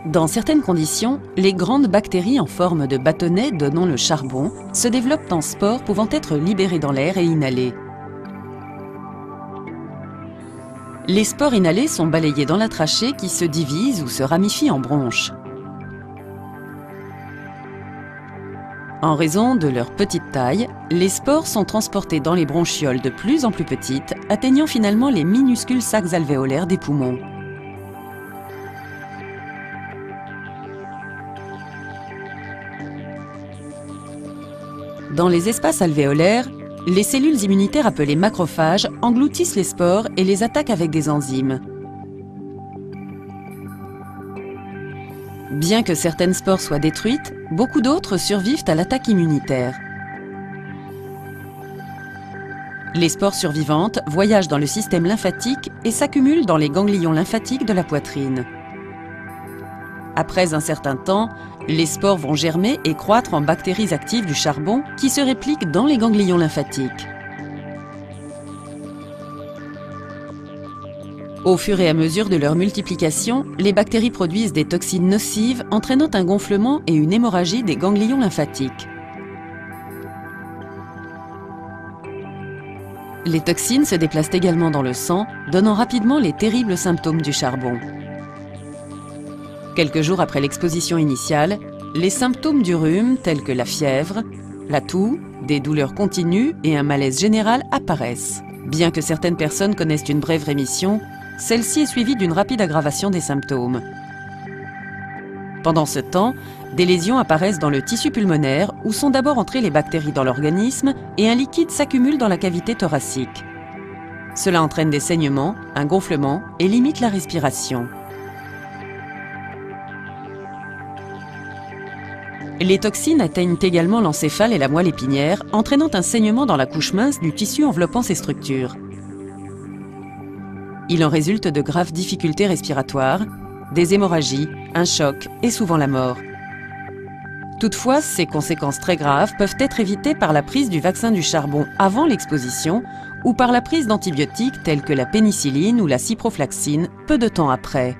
Dans certaines conditions, les grandes bactéries en forme de bâtonnets donnant le charbon se développent en spores pouvant être libérées dans l'air et inhalées. Les spores inhalées sont balayées dans la trachée qui se divise ou se ramifie en bronches. En raison de leur petite taille, les spores sont transportés dans les bronchioles de plus en plus petites, atteignant finalement les minuscules sacs alvéolaires des poumons. Dans les espaces alvéolaires, les cellules immunitaires appelées macrophages engloutissent les spores et les attaquent avec des enzymes. Bien que certaines spores soient détruites, beaucoup d'autres survivent à l'attaque immunitaire. Les spores survivantes voyagent dans le système lymphatique et s'accumulent dans les ganglions lymphatiques de la poitrine. Après un certain temps, les spores vont germer et croître en bactéries actives du charbon qui se répliquent dans les ganglions lymphatiques. Au fur et à mesure de leur multiplication, les bactéries produisent des toxines nocives entraînant un gonflement et une hémorragie des ganglions lymphatiques. Les toxines se déplacent également dans le sang, donnant rapidement les terribles symptômes du charbon. Quelques jours après l'exposition initiale, les symptômes du rhume, tels que la fièvre, la toux, des douleurs continues et un malaise général apparaissent. Bien que certaines personnes connaissent une brève rémission, celle-ci est suivie d'une rapide aggravation des symptômes. Pendant ce temps, des lésions apparaissent dans le tissu pulmonaire où sont d'abord entrées les bactéries dans l'organisme et un liquide s'accumule dans la cavité thoracique. Cela entraîne des saignements, un gonflement et limite la respiration. Les toxines atteignent également l'encéphale et la moelle épinière, entraînant un saignement dans la couche mince du tissu enveloppant ces structures. Il en résulte de graves difficultés respiratoires, des hémorragies, un choc et souvent la mort. Toutefois, ces conséquences très graves peuvent être évitées par la prise du vaccin du charbon avant l'exposition ou par la prise d'antibiotiques tels que la pénicilline ou la ciprofloxacine peu de temps après.